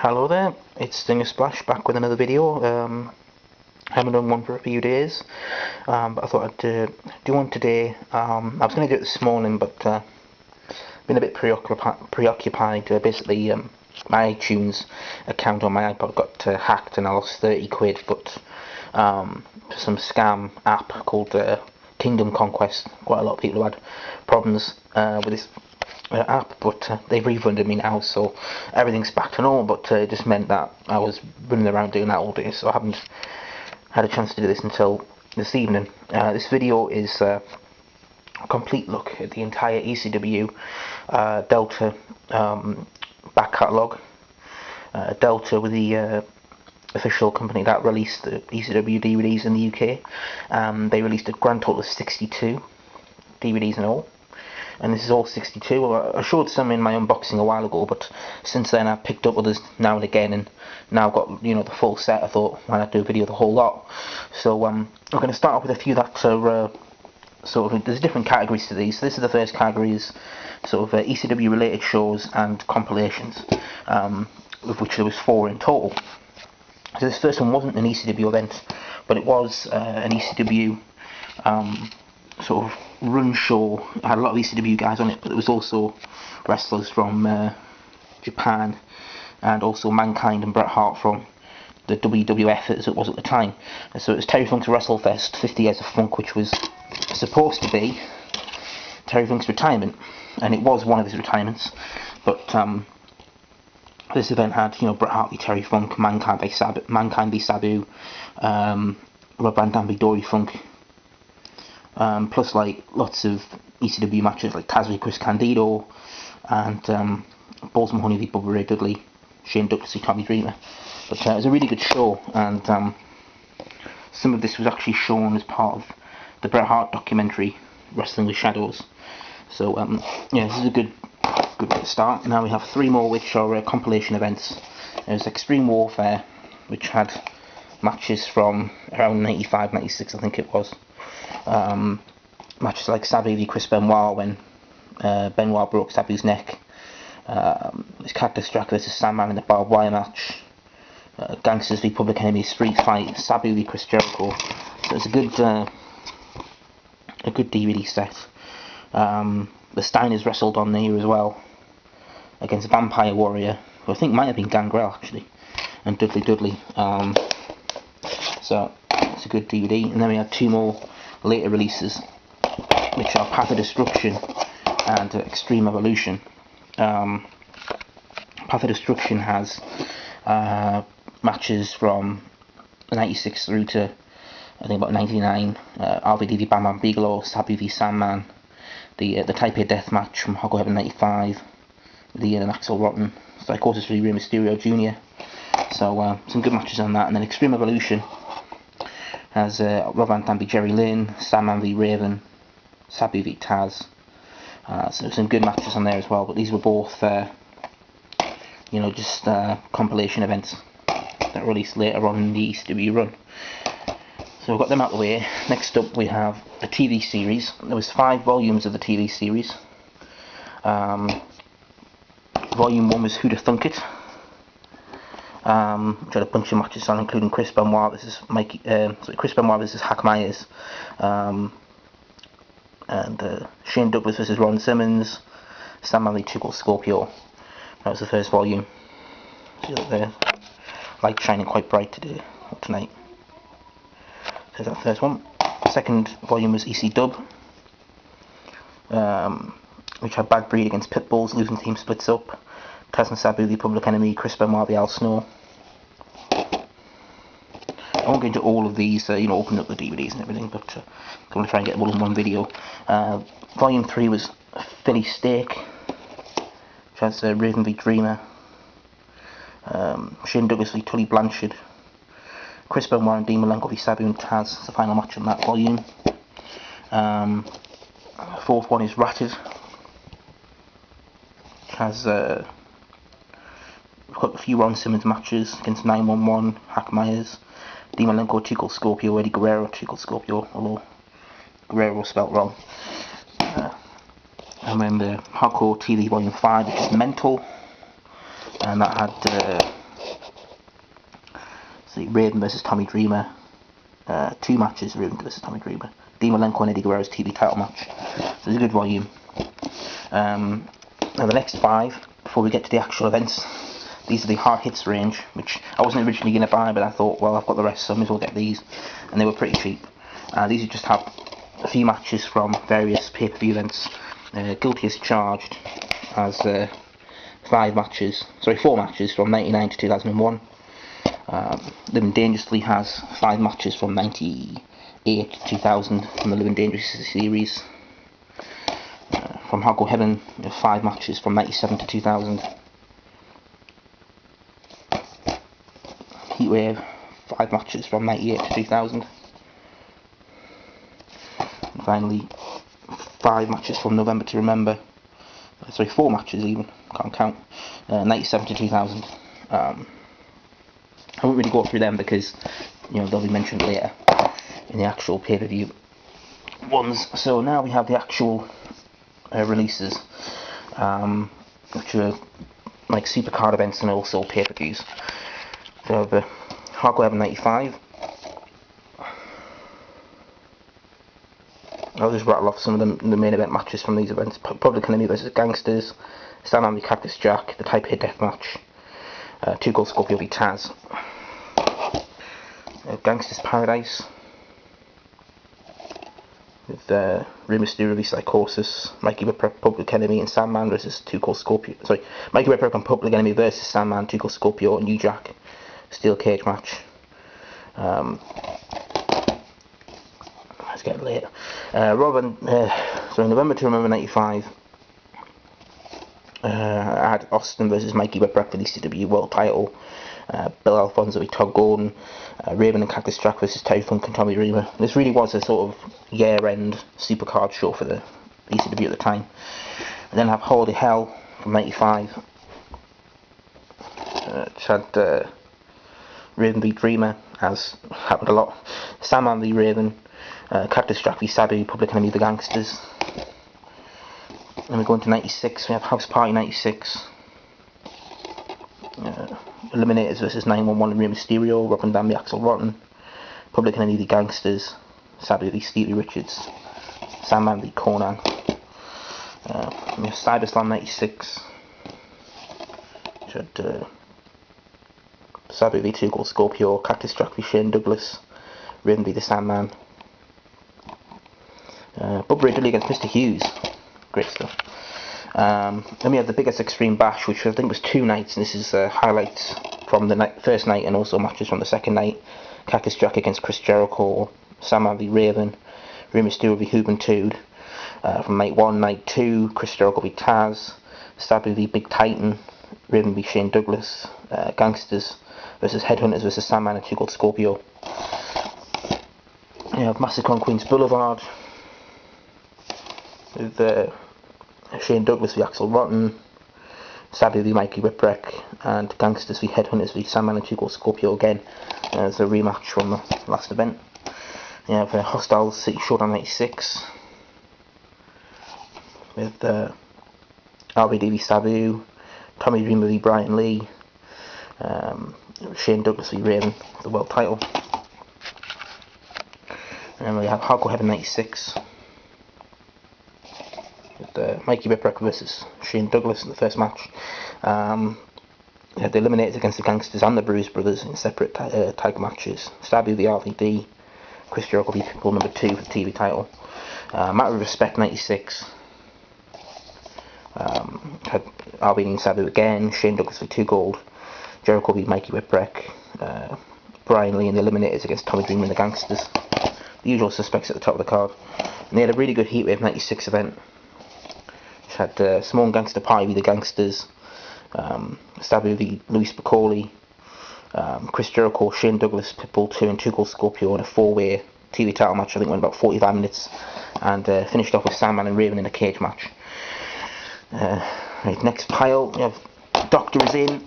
Hello there, it's Stinger Splash back with another video. Haven't done one for a few days, but I thought I'd do one today. I was going to do it this morning, but been a bit preoccupied. Basically, my iTunes account on my iPod got hacked and I lost 30 quid, but some scam app called Kingdom Conquest. Quite a lot of people had problems with this app, but they've refunded me now, so everything's back to normal. But it just meant that I was running around doing that all day, so I haven't had a chance to do this until this evening. This video is a complete look at the entire ECW Delta back catalogue. Delta were the official company that released the ECW DVDs in the UK. They released a grand total of 62 DVDs in all. And this is all 62. I showed some in my unboxing a while ago, but since then I've picked up others now and again, and now I've got the full set. I thought why not do a video of the whole lot. So I'm going to start off with a few that are sort of, there's different categories to these. So this is the first category, is sort of ECW related shows and compilations, of which there was 4 in total. So this first one wasn't an ECW event, but it was an ECW sort of run show. It had a lot of ECW guys on it, but there was also wrestlers from Japan, and also Mankind and Bret Hart from the WWF as it was at the time. And so it was Terry Funk's WrestleFest 50 Years of Funk, which was supposed to be Terry Funk's retirement, and it was one of his retirements. But this event had Bret Hart v Terry Funk, Mankind v Sabu, Rob Van Dam v Dory Funk. Plus like lots of ECW matches like Taz v Chris Candido, and Balls Mahoney v Bubba Ray Dudley, Shane Douglas v Tommy Dreamer. But it was a really good show, and some of this was actually shown as part of the Bret Hart documentary Wrestling with Shadows. So yeah, this is a good way to start. Now we have 3 more, which are compilation events. There's Extreme Warfare, which had matches from around 95, 96 I think it was. Matches like Sabu v Chris Benoit, when Benoit broke Sabu's neck. There's Cactus Jack vs Sandman in the barbed wire match. Gangsters v Public Enemy Street Fight. Sabu v Chris Jericho. So it's a good DVD set. The Steiners wrestled on here as well against Vampire Warrior, who I think might have been Gangrel actually, and Dudley. So it's a good DVD. And then we had 2 more later releases, which are Path of Destruction and Extreme Evolution. Path of Destruction has matches from 96 through to I think about 99. RVD v Bam Bam Bigelow, Sabu v Sandman, the Type A Death match from Hoggo Heaven 95, the Axel Rotten, Psychosis v Rey Mysterio Jr. So some good matches on that. And then Extreme Evolution has Rob Van Dam v Jerry Lynn, Sandman v Raven, Sabu v Taz. So some good matches on there as well, but these were both just compilation events that were released later on in the ECW run. So we've got them out of the way. Next up we have the TV series. There was 5 volumes of the TV series. Volume 1 was Who'da Thunk It, which had a bunch of matches on, including Chris Benoit versus Hack Myers, and Shane Douglas versus Ron Simmons, Sandman v Tuchel Scorpio. That was the first volume. See that there? Light shining quite bright today, or tonight. There's that first one. The second volume was EC Dub, which had Bad Breed against Pitbulls, Losing Team splits up, Taz and Sabu the Public Enemy, Chris Benoit v Al Snow. I won't get into all of these, open up the DVDs and everything, but I'm going to try and get them all in one video. Volume 3 was Philly Steak, which has Raven v Dreamer, Shane Douglas v Tully Blanchard, Chris Benoit and Dean Malenko v Sabu and Taz. It's the final match on that volume. 4th one is Ratted, which has we've got a few Ron Simmons matches against 911, Hack Myers, Dean Malenko, Tuchel Scorpio, Eddie Guerrero, Tuchel Scorpio, although Guerrero spelt wrong. And then the Hardcore TV Volume 5, which is Mental, and that had See, Raven versus Tommy Dreamer. 2 matches, Raven versus Tommy Dreamer. Dean Malenko and Eddie Guerrero's TV title match. So it's a good volume. Now the next 5, before we get to the actual events, these are the hard hits range, which I wasn't originally going to buy, but I thought, well, I've got the rest, so I may as well get these. And they were pretty cheap. These just have a few matches from various pay-per-view events. Guilty as Charged has 4 matches from 99 to 2001. Living Dangerously has 5 matches from 98 to 2000 from the Living Dangerously series. From Hardcore Heaven, 5 matches from 97 to 2000. Heatwave, 5 matches from 98 to 2000. And finally, 5 matches from November to Remember. 4 matches even, can't count. 97 to 2000. I won't really go through them because they'll be mentioned later in the actual pay-per-view ones. So now we have the actual releases, which are like supercard events and also pay-per-views. So the Hardcore Heaven 95. I'll just rattle off some of the main event matches from these events. Public Enemy vs Gangsters, Sandman v Cactus Jack, the Type A Death Match, 2 Gold Scorpio v Taz, Gangsters Paradise, with Rey Mysterio v Psychosis, Mikey Whipwreck, Public Enemy, and Sandman versus 2 Gold Scorpio. Sorry, Mikey Whipwreck and Public Enemy versus Sandman, 2 Gold Scorpio, and New Jack, Steel Cage match. It's getting late. November to Remember 95. I had Austin versus Mikey Whipwreck for the ECW World Title. Bill Alfonso v Todd Gordon. Raven and Cactus Jack versus Terry Funk and Tommy Dreamer. This really was a sort of year-end supercard show for the ECW at the time. And then I have Holy Hell from 95. Which had Raven v Dreamer, as happened a lot. Sandman v Raven. Cactus Jack v Sabu, Public Enemy the Gangsters. Then we go into 96, we have House Party 96. Eliminators versus 911 and Rey Mysterio, Rob Van Dam v Axel Rotten. Public Enemy the Gangsters, Sabu v Stevie Richards, Sandman v Conan. We have Cyberslam 96. Which had Sabu v 2 Gold Scorpio, Cactus Jack v Shane Douglas, Raven v the Sandman. Bubba Ray Dudley against Mr. Hughes. Great stuff. Then we have the Biggest Extreme Bash, which I think was 2 nights, and this is highlights from the first night and also matches from the second night. Cactus Jack against Chris Jericho, Sandman v Raven, Rey Mysterio v Juventud. From night 1, night 2, Chris Jericho v Taz, Sabu v Big Titan, Raven v Shane Douglas, Gangsters versus Headhunters versus Sandman and 2 Gold Scorpio. You have Massacre on Queens Boulevard, with Shane Douglas v Axel Rotten, Sabu v Mikey Whipwreck, and Gangsters v Headhunters v Sandman and 2 Gold Scorpio again. As a rematch from the last event. You have Hostile City Showdown 96, with RVD v Sabu, Tommy Dreamer v Brian Lee, Shane Douglas v Raven for the world title. And then we have Hardcore Heaven 96. With Mikey Whipwreck versus Shane Douglas in the first match. We had the Eliminators against the Gangsters and the Bruise Brothers in separate tag matches. Sabu v RVD, Chris Jericho v Pitbull number 2 for the TV title. Matter of Respect 96. Had RVD and Sabu again, Shane Douglas for 2 gold, Jericho v Mikey Whipwreck, Brian Lee and the Eliminators against Tommy Dreamer and the Gangsters. The usual suspects at the top of the card. And they had a really good Heatwave 96 event. Had Simone Gangster Party v the Gangsters, Sabu v Luis Piccoli, Chris Jericho, Shane Douglas, Pitbull 2 and 2 Gold Scorpio in a 4-way TV title match. I think went about 45 minutes, and finished off with Sandman and Raven in a cage match. Right, next pile we have Doctor Is In,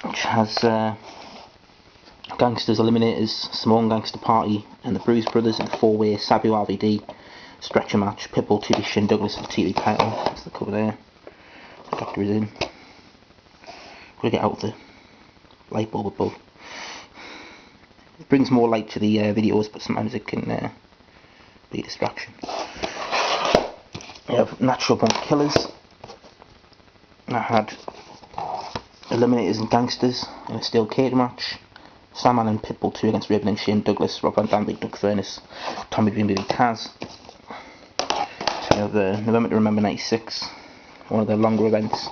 which has Gangsters, Eliminators, Simone Gangster Party and the Bruise Brothers in a 4-way Sabu RVD stretcher match. Pitbull 2 v Shane Douglas for the TV title. That's the cover there. The Doctor Is In. Gotta get out the light bulb above. It brings more light to the videos, but sometimes it can be a distraction. We have Natural Born Killers. I had Eliminators and Gangsters in a steel cage match. Sandman and Pitbull 2 against Raven and Shane Douglas, Rob Van Dam v Doug Furnace, Tommy Dreamer v Taz. So we have November to Remember 96, one of the longer events.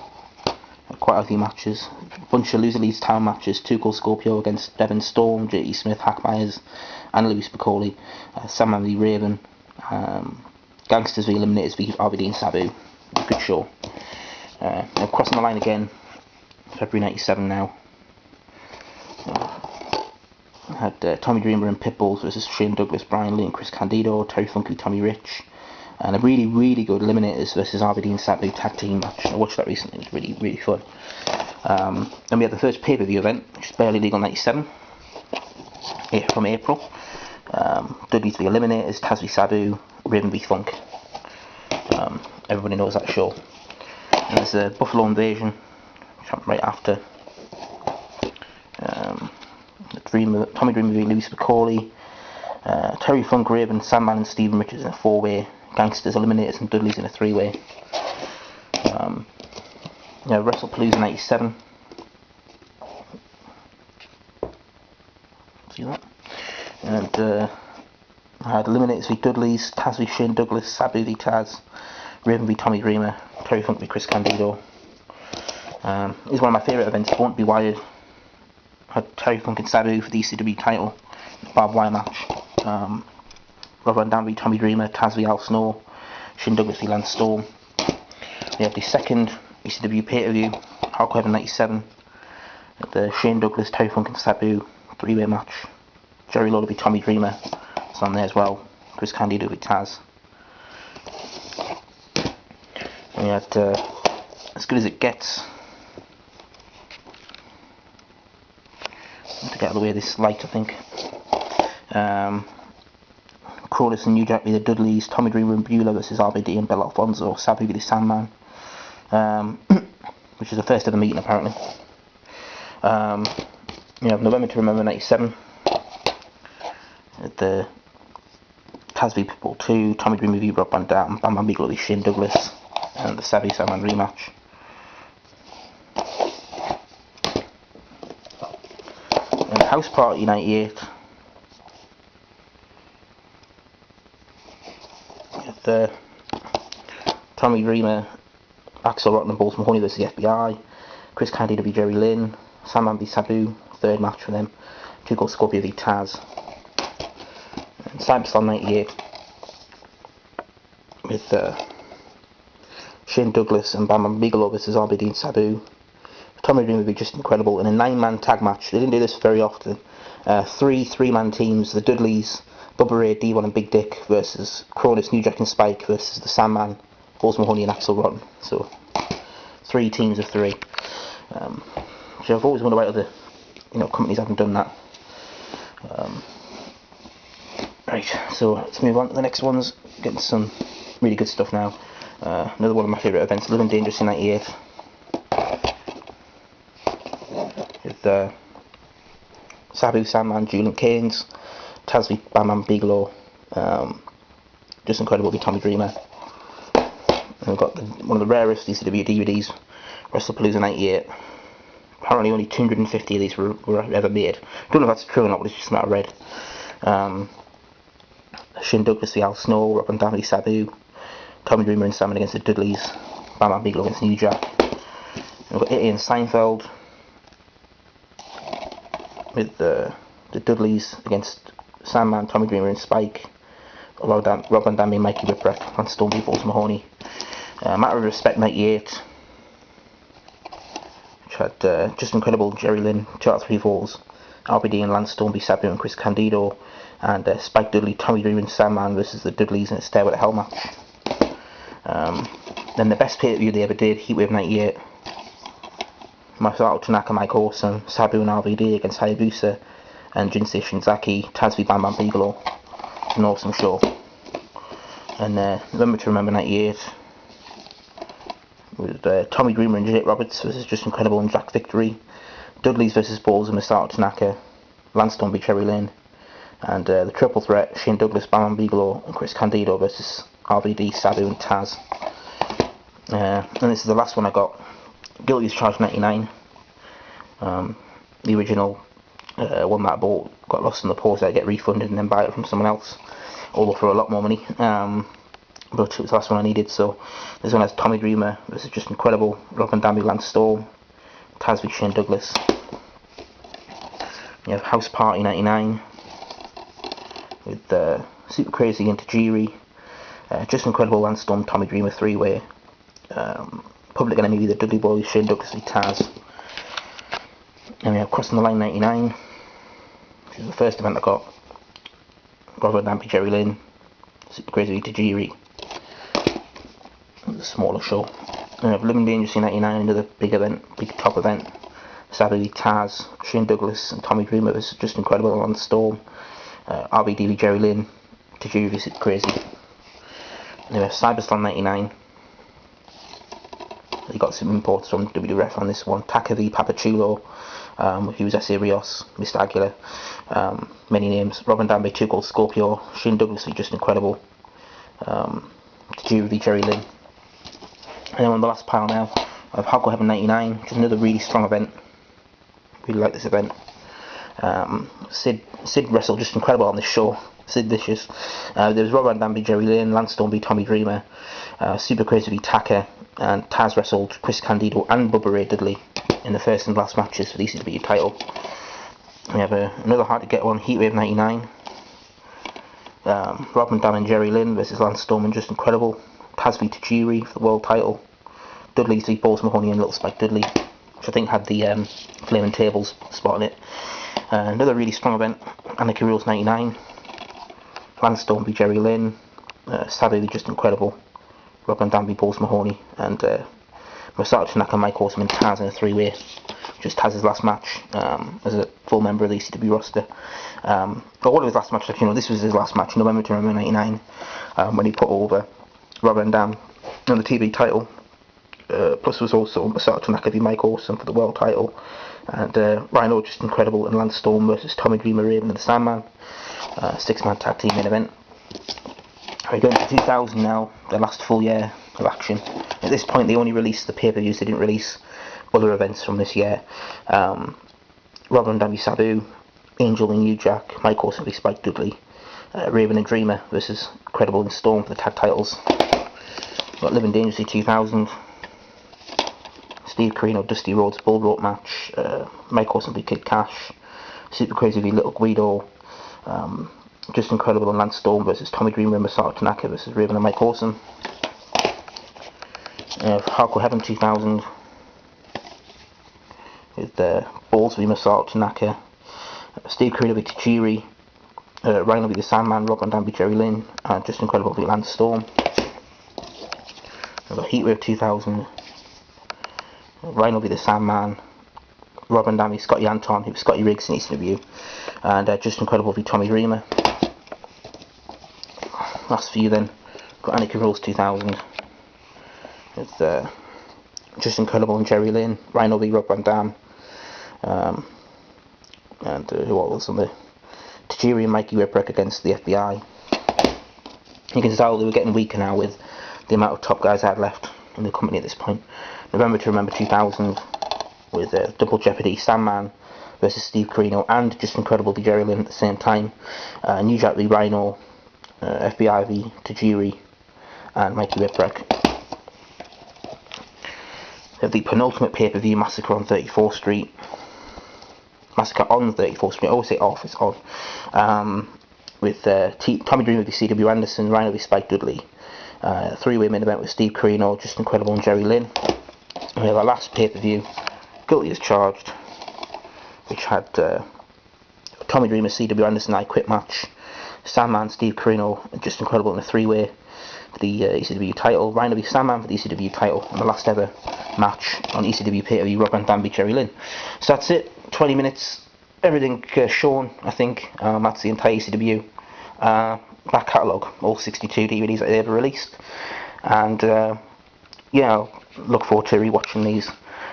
Quite a few matches. A bunch of Loser Leeds Town matches. 2 Cool Scorpio against Devon Storm, J.E. Smith, Hack Myers, and Louis Spicoli. Sandman v Raven. Gangsters v Eliminators v RVD and Sabu. Good show. I'm crossing the line again. February 97 now. I had Tommy Dreamer and Pitbulls versus Shane Douglas, Brian Lee and Chris Candido, Terry Funk v Tommy Rich, and a really good Eliminators versus RVD and Sabu tag team match. I watched that recently. It was really fun. Then we had the first pay-per-view event, which is Barely Legal 97, from April. Dudley's v Eliminators, Taz v Sabu, Raven v Funk. Everybody knows that show. And there's a Buffalo Invasion, which happened right after. Tommy Dreamer v Louis Spicoli, Terry Funk, Raven, Sandman and Stephen Richards in a 4-way, Gangsters, Eliminators and Dudleys in a 3-way. WrestlePalooza 97. See that? And I had Eliminators v Dudleys, Taz v Shane Douglas, Sabu v Taz, Raven v Tommy Dreamer, Terry Funk v Chris Candido. It's one of my favourite events. Won't Be Wired. Had Terry Funk and Sabu for the ECW title, barbed wire match. Rob Van Dam v Tommy Dreamer, Taz v Al Snow, Shane Douglas v Lance Storm. We have the second ECW pay-per-view, Hardcore Heaven 97. The Shane Douglas, Terry Funk and Sabu 3-way match. Jerry Lawler v Tommy Dreamer is on there as well. Chris Candido v Taz. And we had As Good As It Gets. To get out of the way of this light, I think. Crawlers and New Jack v the Dudleys, Tommy Dreamer and Beulah versus RVD and Bel Alfonso, Sabu v the Sandman, which is the first ever meeting apparently. You have November to Remember 97, the Taz v Pitbull 2, Tommy Dreamer v Rob Van Dam, Bam Bam Bigelow v Shane Douglas, and the Sabu Sandman rematch. And House Party 98. With Tommy Dreamer, Axel Rotten and Balls Mahoney versus the FBI, Chris Candido v Jerry Lynn, Sandman v Sabu, 3rd match for them, 2 Cool Scorpio v Taz, and Cyberstorm 98 with Shane Douglas and Bam Bam Bigelow versus RBD and Sabu. Tommy Dreamer would be just incredible in a 9-man tag match. They didn't do this very often. 3-man teams, the Dudleys, Bubba Ray, D1 and Big Dick versus Cronus, New Jack and Spike versus the Sandman, Balls Mahoney and Axel Rotten. So 3 teams of 3. So I've always wondered why other companies haven't done that. Right, so let's move on to the next ones. Getting some really good stuff now. Another one of my favourite events, Living Dangerous in 98. With Sabu, Sandman, Julian Keynes, Taz v Bam Bam Bigelow, just incredible with Tommy Dreamer. And we've got one of the rarest ECW DVDs, WrestlePalooza 98. Apparently only 250 of these were ever made. Don't know if that's true or not, but it's just a matter of read. Shane Douglas v Al Snow, Rob Van Dam v Sabu, Tommy Dreamer and Sandman against the Dudleys, Bam Bam Bigelow against New Jack. And we've got Itty and Seinfeld with the Dudleys against Sandman, Tommy Dreamer and Spike, Rob Van Dam and Mikey Whipwreck, and Stone v Balls Mahoney. Matter of Respect 98, which had just incredible Jerry Lynn, 2 out of 3 falls, RBD and Lance Storm v Sabu and Chris Candido, and Spike Dudley, Tommy Dreamer and Sandman versus the Dudleys in a Stairway to Hell match. Then the best pay-per-view they ever did, Heatwave 98. Masato Tanaka, Mike Awesome, Sabu and RVD against Hayabusa and Jinsei Shinzaki, Taz v Bam Bam Bigelow. An awesome show. And November to Remember 98 with Tommy Dreamer and Jake Roberts versus Just Incredible and Jack Victory, Dudleys versus Balls and Masato Tanaka, Lansdowne v Cherry Lane, and the triple threat, Shane Douglas, Bam Bigelow and Chris Candido versus RVD, Sabu and Taz. And this is the last one I got. Guilty as Charged 99. The original one that I bought got lost in the post. I get refunded and then buy it from someone else, although for a lot more money. But it was the last one I needed. So this one has Tommy Dreamer. This is just incredible. Rob Van Dam, Lance Storm, Taz v Shane Douglas. You have House Party 99 with Super Crazy and Tajiri. Just incredible. Lance Storm, Tommy Dreamer 3-way. Public Enemy, the Dudley Boys, Shane Douglas v Taz. And we have Crossing the Line 99, which is the first event I got. Robert Dampy, Jerry Lynn, Super Crazy v Tajiri. It's a smaller show. And we have Living Dangerously 99, another big event, big top event. Sabu v Taz, Shane Douglas and Tommy Dreamer was just incredible on the Storm. RBD v Jerry Lynn, Tajiri v Super Crazy. And we have Cyberslam 99. They got some imports from WWF on this one. Taka v Papachulo, he was S.A. Rios, Mr. Aguilar, many names. Robin Danby, 2 Gold Scorpio, Shane Douglas v Just Incredible, Tajiri v Jerry Lynn. And then on the last pile now, I have Hardcore Heaven 99, which is another really strong event. Really like this event. Sid wrestled Just Incredible on this show. Sid Vicious. There was Robin Danby, Jerry Lynn, Lance Storm v Tommy Dreamer, Super Crazy v Taka, and Taz wrestled Chris Candido and Bubba Ray Dudley in the first and last matches for the ECW title. We have another hard to get one, Heatwave 99. Robin Dam and Jerry Lynn versus Lance Storm and Just Incredible. Taz v Tajiri for the world title. Dudley v Balls Mahoney and Little Spike Dudley, which I think had the Flaming Tables spot on it. Another really strong event, Anarchy Rules 99. Lance Storm v Jerry Lynn, Sabu v Just Incredible, Robin Danby, Balls Mahoney, and Masato Tanaka, Mike Awesome and Taz in a 3-way. Just Taz's last match as a full member of the ECW roster. But one of his last matches, this was his last match, November to November 99, when he put over Robin Dam on the TV title. Plus was also Masato Tanaka v Mike Awesome for the world title, and Rhino Just Incredible and Lance Storm versus Tommy Dreamer, Raven and the Sandman. 6-man tag team main event. We're going to 2000 now, the last full year of action. At this point they only released the pay-per-views, they didn't release other events from this year. Robin Danby Sabu, Angel and New Jack, Mike Awesome v Spike Dudley, Raven and Dreamer versus Credible and Storm for the tag titles. We've got Living Dangerously 2000, Steve Corino, Dusty Rhodes Bull Rope match, Mike Awesome v Kid Cash, Super Crazy v Little Guido, Just Incredible and Lance Storm versus Tommy Dreamer and Masato Tanaka versus Raven and Mike Awesome. Hardcore Heaven 2000 with Balls v Masato Tanaka, Steve Corino v Tajiri, Rhino v the Sandman, Robin Danby, Jerry Lynn, and Just Incredible v Lance Storm. We've got Heatwave 2000, Rhino v the Sandman, Robin Danby, Scotty Anton, who was Scotty Riggs in ECW, and Just Incredible v Tommy Dreamer. Last few then, got Anarchy Rules 2000 with Just Incredible and Jerry Lynn, Rhino v Rob Van Dam, and who else on the Tajiri and Mikey Whipwreck against the FBI. You can tell they were getting weaker now with the amount of top guys I had left in the company at this point. November to Remember 2000 with Double Jeopardy, Sandman versus Steve Corino and Just Incredible v Jerry Lynn at the same time. New Jack v Rhino, FBI v Tajiri and Mikey Whipwreck. We have the penultimate pay-per-view, Massacre on 34th Street. Massacre on 34th Street, I always say off, it's on. With Tommy Dreamer v C.W. Anderson, Rhino v Spike Dudley. 3-way main event with Steve Corino, Just Incredible and Jerry Lynn. And we have our last pay-per-view, Guilty as Charged, which had Tommy Dreamer, C.W. Anderson, I Quit match, Sandman, Steve Corino, and Just Incredible in a 3-way for the ECW title, Rhino v Sandman for the ECW title, and the last ever match on ECW pay-per-view, Rob Van Dam v Jerry Lynn. So that's it, 20 minutes, everything shown, I think. That's the entire ECW back catalogue, all 62 DVDs that they ever released. And yeah, I'll look forward to rewatching these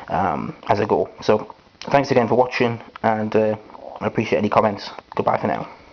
as I go. So thanks again for watching, and I appreciate any comments. Goodbye for now.